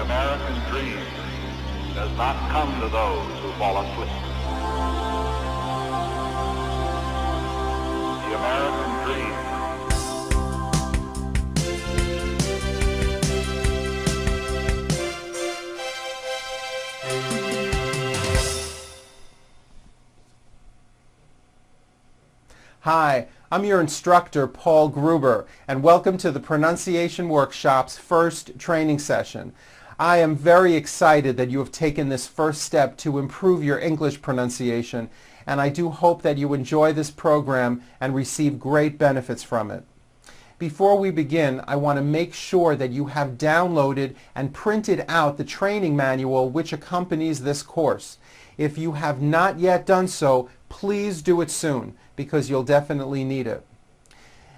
The American dream does not come to those who fall asleep. The American dream. Hi, I'm your instructor, Paul Gruber, and welcome to the Pronunciation Workshop's first training session. I am very excited that you have taken this first step to improve your English pronunciation, and I do hope that you enjoy this program and receive great benefits from it. Before we begin, I want to make sure that you have downloaded and printed out the training manual which accompanies this course. If you have not yet done so, please do it soon, because you'll definitely need it.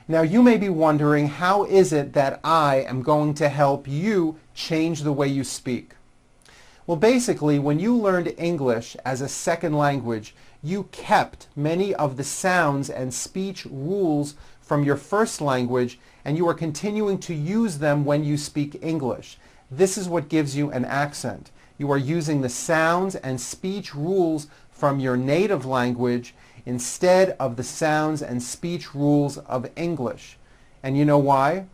Now you may be wondering, how is it that I am going to help you change the way you speak? Well, basically, when you learned English as a second language, you kept many of the sounds and speech rules from your first language, and you are continuing to use them when you speak English. This is what gives you an accent. You are using the sounds and speech rules from your native language instead of the sounds and speech rules of English. And you know why?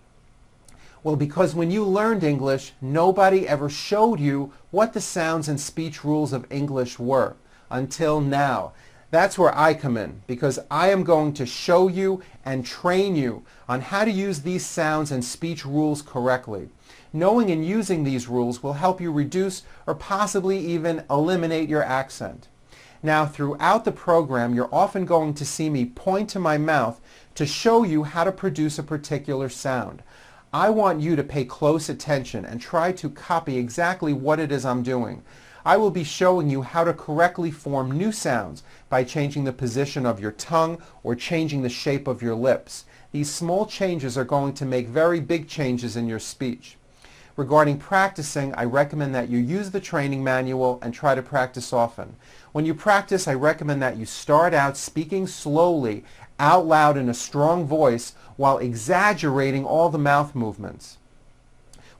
Well, because when you learned English, nobody ever showed you what the sounds and speech rules of English were until now. That's where I come in, because I am going to show you and train you on how to use these sounds and speech rules correctly. Knowing and using these rules will help you reduce or possibly even eliminate your accent. Now, throughout the program, you're often going to see me point to my mouth to show you how to produce a particular sound. I want you to pay close attention and try to copy exactly what it is I'm doing. I will be showing you how to correctly form new sounds by changing the position of your tongue or changing the shape of your lips. These small changes are going to make very big changes in your speech. Regarding practicing, I recommend that you use the training manual and try to practice often. When you practice, I recommend that you start out speaking slowly, out loud in a strong voice, while exaggerating all the mouth movements.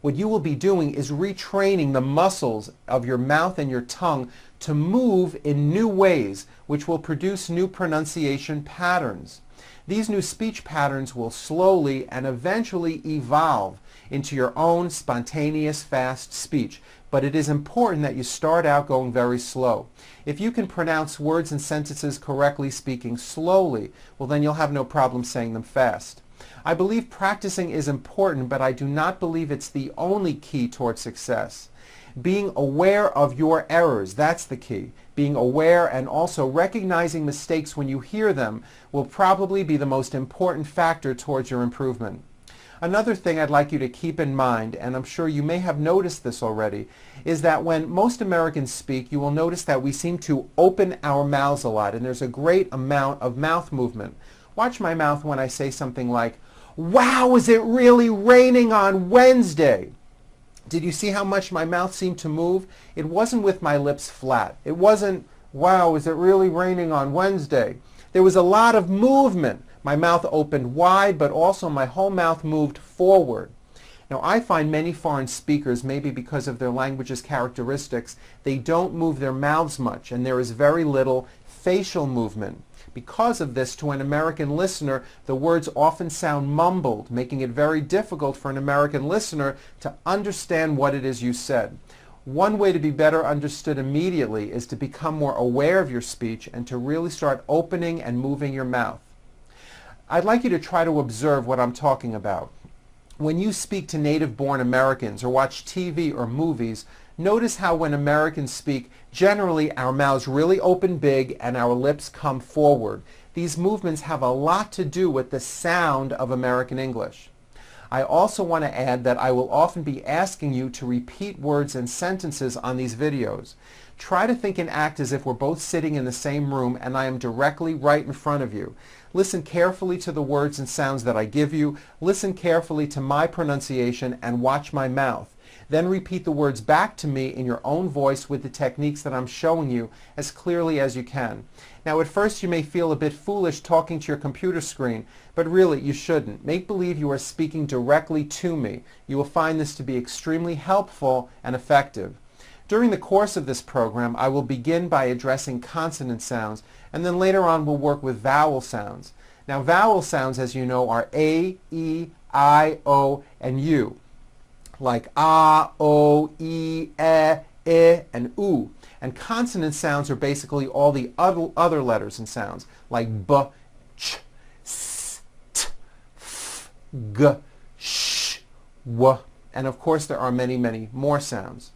What you will be doing is retraining the muscles of your mouth and your tongue to move in new ways, which will produce new pronunciation patterns. These new speech patterns will slowly and eventually evolve into your own spontaneous, fast speech. But it is important that you start out going very slow. If you can pronounce words and sentences correctly speaking slowly, well, then you'll have no problem saying them fast. I believe practicing is important, but I do not believe it's the only key toward success. Being aware of your errors, that's the key. Being aware and also recognizing mistakes when you hear them will probably be the most important factor towards your improvement. Another thing I'd like you to keep in mind, and I'm sure you may have noticed this already, is that when most Americans speak, you will notice that we seem to open our mouths a lot, and there's a great amount of mouth movement. Watch my mouth when I say something like, "Wow, is it really raining on Wednesday?" Did you see how much my mouth seemed to move? It wasn't with my lips flat. It wasn't, "Wow, is it really raining on Wednesday?" There was a lot of movement. My mouth opened wide, but also my whole mouth moved forward. Now, I find many foreign speakers, maybe because of their language's characteristics, they don't move their mouths much, and there is very little facial movement. Because of this, to an American listener, the words often sound mumbled, making it very difficult for an American listener to understand what it is you said. One way to be better understood immediately is to become more aware of your speech and to really start opening and moving your mouth. I'd like you to try to observe what I'm talking about. When you speak to native-born Americans or watch TV or movies, notice how when Americans speak, generally our mouths really open big and our lips come forward. These movements have a lot to do with the sound of American English. I also want to add that I will often be asking you to repeat words and sentences on these videos. Try to think and act as if we're both sitting in the same room and I am directly right in front of you. Listen carefully to the words and sounds that I give you. Listen carefully to my pronunciation and watch my mouth. Then repeat the words back to me in your own voice with the techniques that I'm showing you as clearly as you can. Now, at first you may feel a bit foolish talking to your computer screen, but really you shouldn't. Make believe you are speaking directly to me. You will find this to be extremely helpful and effective. During the course of this program, I will begin by addressing consonant sounds, and then later on we'll work with vowel sounds. Now, vowel sounds, as you know, are A, E, I, O, and U, like A, O, E, and U. And consonant sounds are basically all the other letters and sounds, like B, Ch, S, T, F, G, Sh, W, and of course there are many, many more sounds.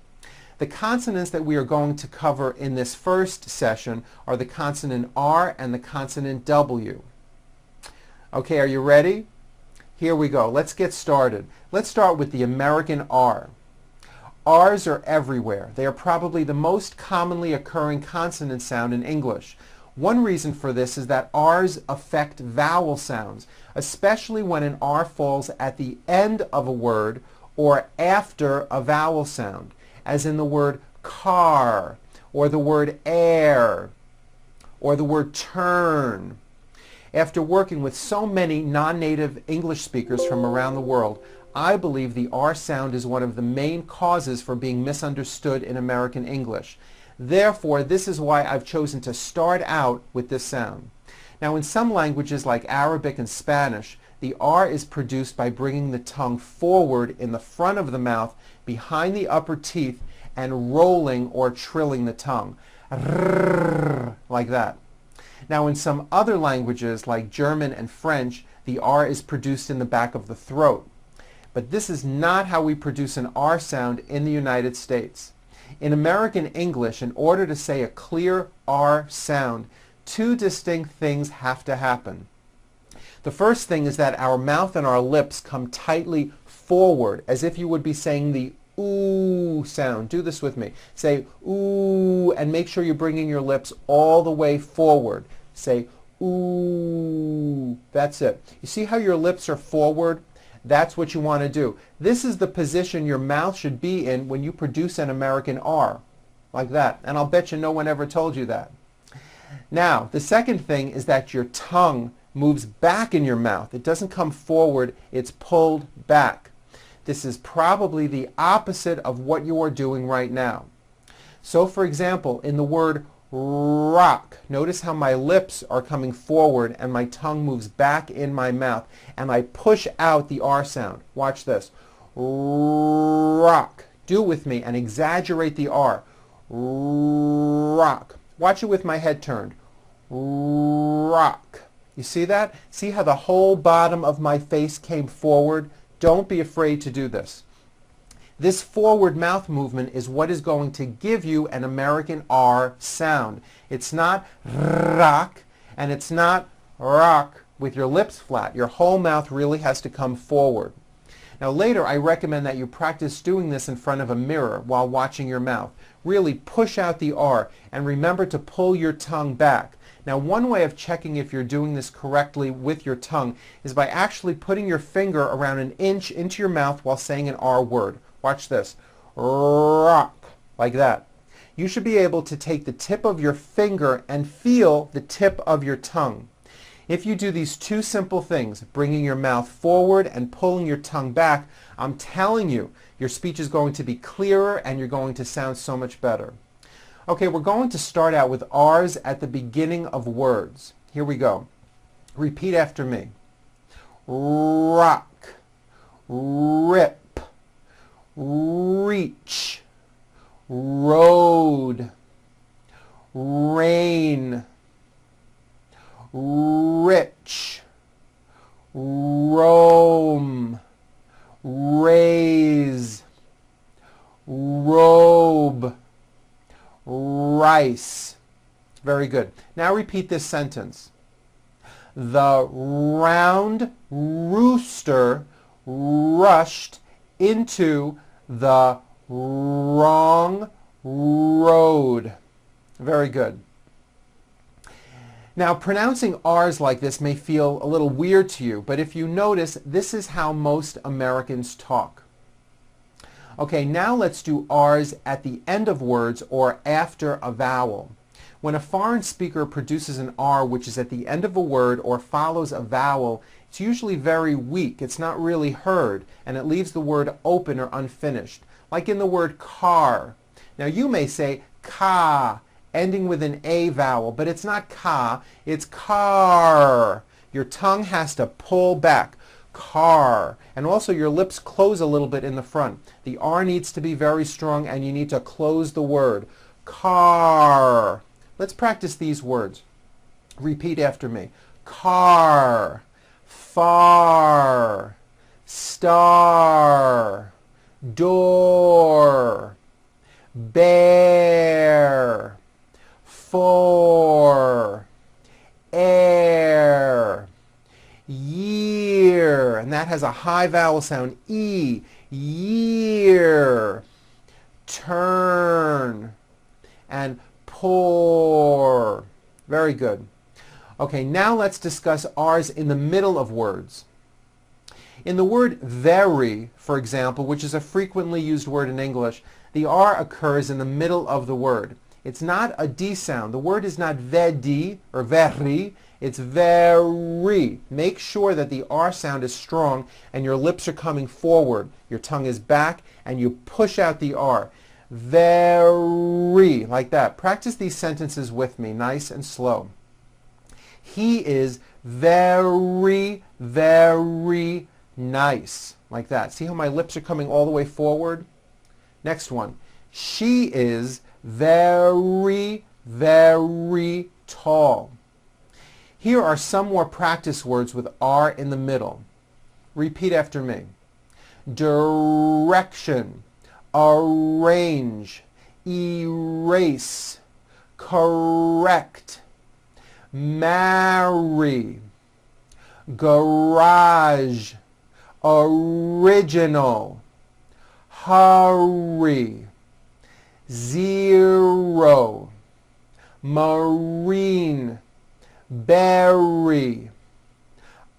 The consonants that we are going to cover in this first session are the consonant R and the consonant W. Okay, are you ready? Here we go. Let's get started. Let's start with the American R. R's are everywhere. They are probably the most commonly occurring consonant sound in English. One reason for this is that R's affect vowel sounds, especially when an R falls at the end of a word or after a vowel sound, as in the word car, or the word air, or the word turn. After working with so many non-native English speakers from around the world, I believe the R sound is one of the main causes for being misunderstood in American English. Therefore, this is why I've chosen to start out with this sound. Now, in some languages like Arabic and Spanish, the R is produced by bringing the tongue forward in the front of the mouth, behind the upper teeth, and rolling or trilling the tongue, like that. Now, in some other languages like German and French, the R is produced in the back of the throat. But this is not how we produce an R sound in the United States. In American English, in order to say a clear R sound, two distinct things have to happen. The first thing is that our mouth and our lips come tightly forward, as if you would be saying the ooh sound. Do this with me. Say ooh, and make sure you're bringing your lips all the way forward. Say ooh. That's it. You see how your lips are forward? That's what you want to do. This is the position your mouth should be in when you produce an American R, like that. And I'll bet you no one ever told you that. Now, the second thing is that your tongue moves back in your mouth. It doesn't come forward, it's pulled back. This is probably the opposite of what you are doing right now. So, for example, in the word rock, notice how my lips are coming forward and my tongue moves back in my mouth, and I push out the R sound. Watch this. Rock. Do it with me and exaggerate the R. Rock. Watch it with my head turned. Rock. You see that? See how the whole bottom of my face came forward? Don't be afraid to do this. This forward mouth movement is what is going to give you an American R sound. It's not rock, and it's not rock with your lips flat. Your whole mouth really has to come forward. Now later, I recommend that you practice doing this in front of a mirror while watching your mouth. Really push out the R, and remember to pull your tongue back. Now, one way of checking if you're doing this correctly with your tongue is by actually putting your finger around an inch into your mouth while saying an R word. Watch this. Rock. Like that. You should be able to take the tip of your finger and feel the tip of your tongue. If you do these two simple things, bringing your mouth forward and pulling your tongue back, I'm telling you, your speech is going to be clearer and you're going to sound so much better. Okay, we're going to start out with R's at the beginning of words. Here we go. Repeat after me. Rock, rip, reach, road, rain, rich, roam, raise, robe, rice. Very good. Now repeat this sentence. The round rooster rushed into the wrong road. Very good. Now, pronouncing R's like this may feel a little weird to you, but if you notice, this is how most Americans talk. Okay, now let's do R's at the end of words or after a vowel. When a foreign speaker produces an R which is at the end of a word or follows a vowel, it's usually very weak. It's not really heard, and it leaves the word open or unfinished, like in the word car. Now you may say ka, ending with an A vowel, but it's not ka, it's car. Your tongue has to pull back. Car. And also your lips close a little bit in the front. The R needs to be very strong and you need to close the word. Car. Let's practice these words. Repeat after me. Car. Far. Star. Door. Bear. For. Air. Year, and that has a high vowel sound, E, year, turn, and pour. Very good. Okay, now let's discuss R's in the middle of words. In the word very, for example, which is a frequently used word in English, the R occurs in the middle of the word. It's not a D sound. The word is not vedi or very. It's very. Make sure that the R sound is strong and your lips are coming forward. Your tongue is back and you push out the R. Very, like that. Practice these sentences with me, nice and slow. He is very, very nice, like that. See how my lips are coming all the way forward? Next one. She is very, very tall. Here are some more practice words with R in the middle. Repeat after me. Direction, arrange, erase, correct, marry, garage, original, hurry, zero, marine, berry,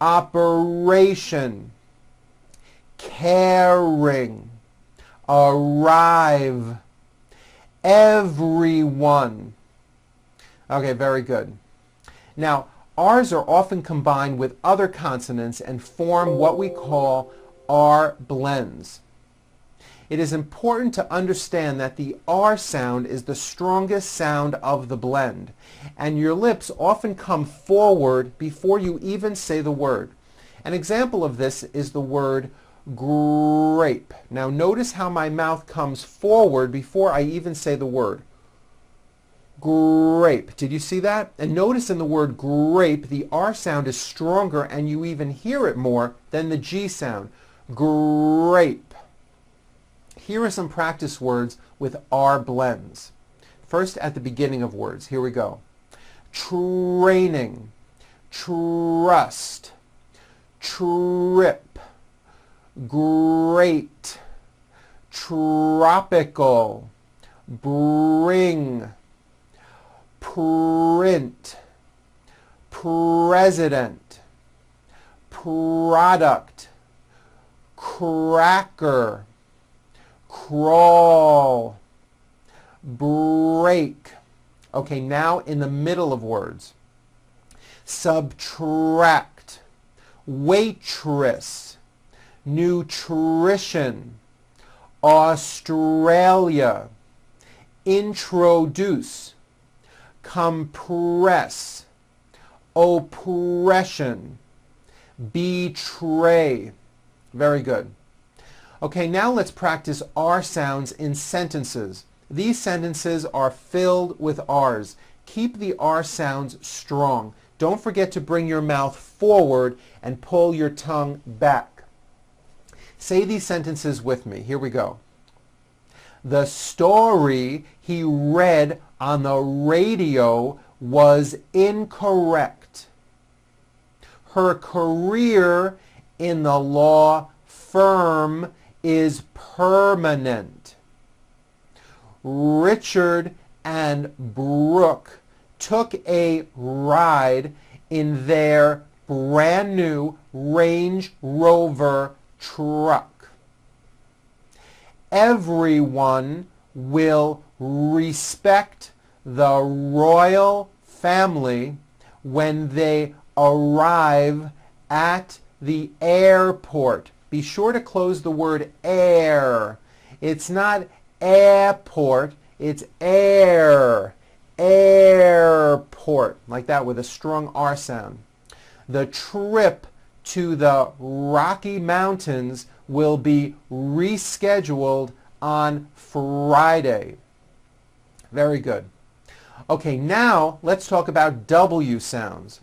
operation, caring, arrive, everyone. Okay, very good. Now, R's are often combined with other consonants and form what we call R blends. It is important to understand that the R sound is the strongest sound of the blend, and your lips often come forward before you even say the word. An example of this is the word grape. Now notice how my mouth comes forward before I even say the word. Grape. Did you see that? And notice in the word grape, the R sound is stronger and you even hear it more than the G sound. Grape. Here are some practice words with R blends. First, at the beginning of words. Here we go. Training, trust, trip, great, tropical, bring, print, president, product, cracker, crawl, break. Okay, now in the middle of words. Subtract, waitress, nutrition, Australia, introduce, compress, oppression, betray. Very good. Okay, now let's practice R sounds in sentences. These sentences are filled with R's. Keep the R sounds strong. Don't forget to bring your mouth forward and pull your tongue back. Say these sentences with me. Here we go. The story he read on the radio was incorrect. Her career in the law firm is permanent. Richard and Brooke took a ride in their brand new Range Rover truck. Everyone will respect the royal family when they arrive at the airport. Be sure to close the word air. It's not airport, it's air. Airport, like that with a strong R sound. The trip to the Rocky Mountains will be rescheduled on Friday. Very good. Okay, now let's talk about W sounds.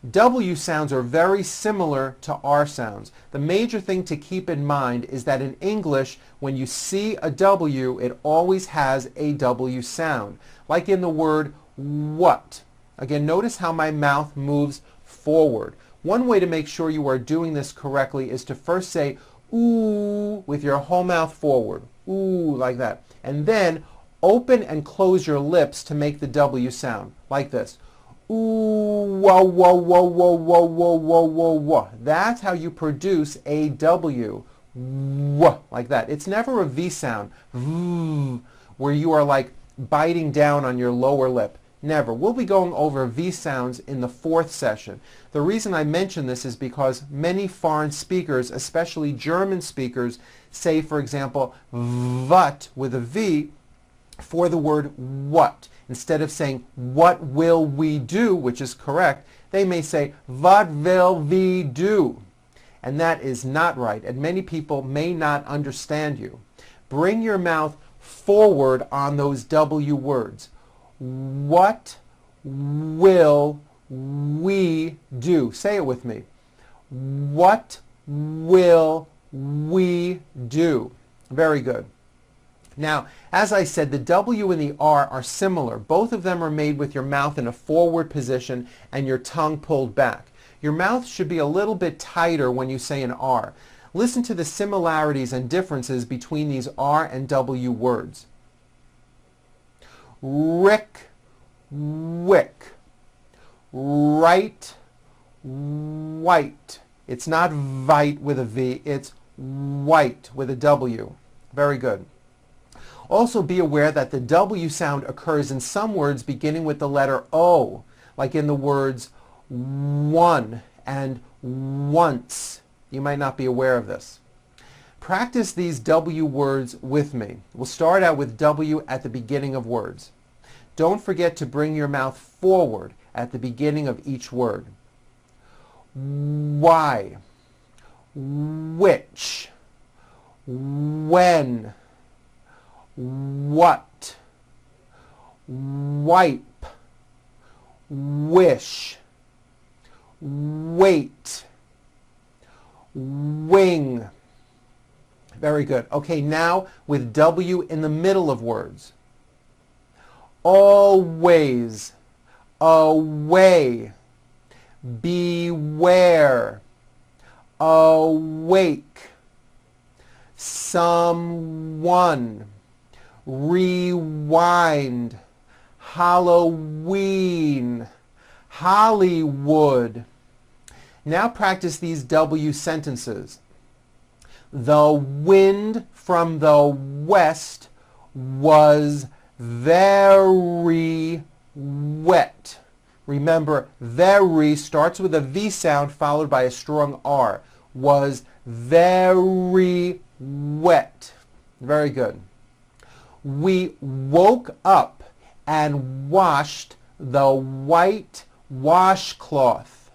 W sounds are very similar to R sounds. The major thing to keep in mind is that in English, when you see a W, it always has a W sound, like in the word what. Again, notice how my mouth moves forward. One way to make sure you are doing this correctly is to first say ooh with your whole mouth forward. Ooh, like that. And then open and close your lips to make the W sound, like this. Ooh, whoa, whoa, whoa, whoa, whoa, whoa, whoa, whoa, whoa. That's how you produce a W. Whoa, like that. It's never a V sound, where you are like biting down on your lower lip. Never. We'll be going over V sounds in the 4th session. The reason I mention this is because many foreign speakers, especially German speakers, say, for example, what with a V for the word what. Instead of saying, what will we do, which is correct, they may say, what will we do? And that is not right, and many people may not understand you. Bring your mouth forward on those W words. What will we do? Say it with me. What will we do? Very good. Now, as I said, the W and the R are similar. Both of them are made with your mouth in a forward position and your tongue pulled back. Your mouth should be a little bit tighter when you say an R. Listen to the similarities and differences between these R and W words. Rick, wick, right, white. It's not vite with a V, it's white with a W. Very good. Also be aware that the W sound occurs in some words beginning with the letter O, like in the words one and once. You might not be aware of this. Practice these W words with me. We'll start out with W at the beginning of words. Don't forget to bring your mouth forward at the beginning of each word. Why, which, when, what, wipe, wish, wait, wing. Very good. Okay, now with W in the middle of words. Always, away, beware, awake, someone, rewind, Halloween, Hollywood. Now practice these W sentences. The wind from the west was very wet. Remember, very starts with a V sound followed by a strong R. Was very wet. Very good. We woke up and washed the white washcloth.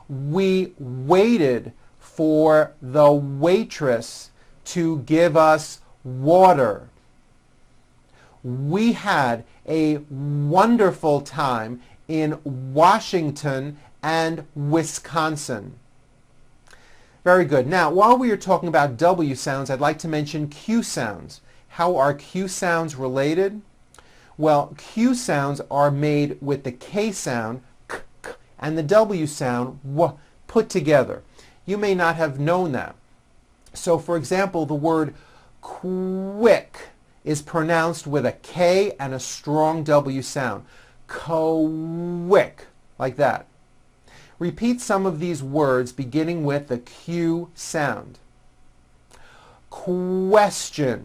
We waited for the waitress to give us water. We had a wonderful time in Washington and Wisconsin. Very good. Now, while we are talking about W sounds, I'd like to mention Q sounds. How are Q sounds related? Well, Q sounds are made with the K sound, k, k, and the W sound, w, put together. You may not have known that. So, for example, the word quick is pronounced with a K and a strong W sound. Quick, like that. Repeat some of these words beginning with the Q sound. question,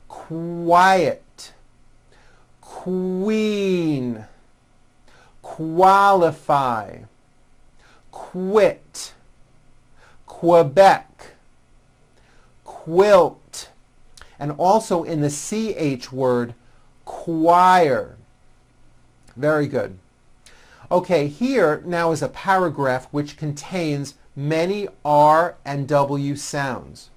quiet, queen, qualify, quit, Quebec, quilt, and also in the CH word, choir. Very good. Okay, here now is a paragraph which contains many R and W sounds.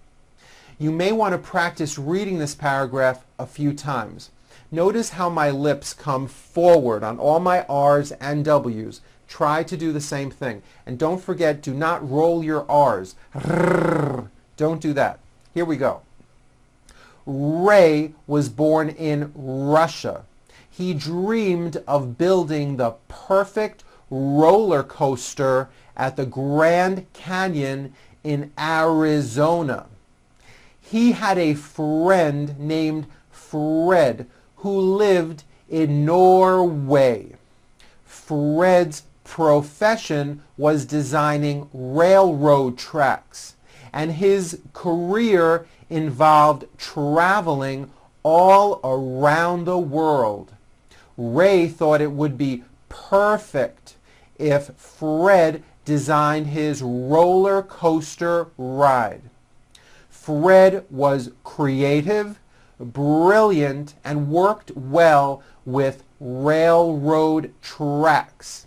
You may want to practice reading this paragraph a few times. Notice how my lips come forward on all my R's and W's. Try to do the same thing. And don't forget, do not roll your R's. Don't do that. Here we go. Ray was born in Russia. He dreamed of building the perfect roller coaster at the Grand Canyon in Arizona. He had a friend named Fred who lived in Norway. Fred's profession was designing railroad tracks, and his career involved traveling all around the world. Ray thought it would be perfect if Fred designed his roller coaster ride. Fred was creative, brilliant, and worked well with railroad tracks.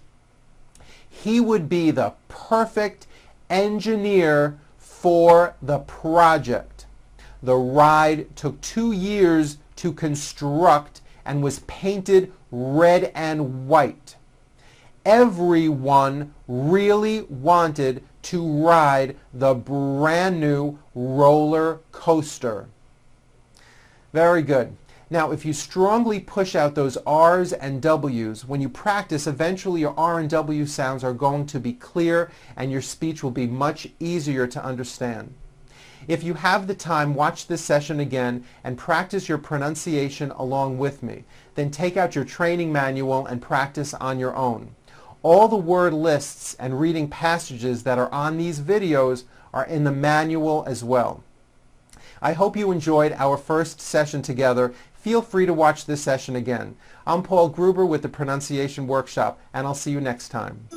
He would be the perfect engineer for the project. The ride took 2 years to construct and was painted red and white. Everyone really wanted to ride the brand new roller coaster. Very good. Now, if you strongly push out those R's and W's, when you practice, eventually your R and W sounds are going to be clear and your speech will be much easier to understand. If you have the time, watch this session again and practice your pronunciation along with me. Then take out your training manual and practice on your own. All the word lists and reading passages that are on these videos are in the manual as well. I hope you enjoyed our first session together. Feel free to watch this session again. I'm Paul Gruber with the Pronunciation Workshop, and I'll see you next time.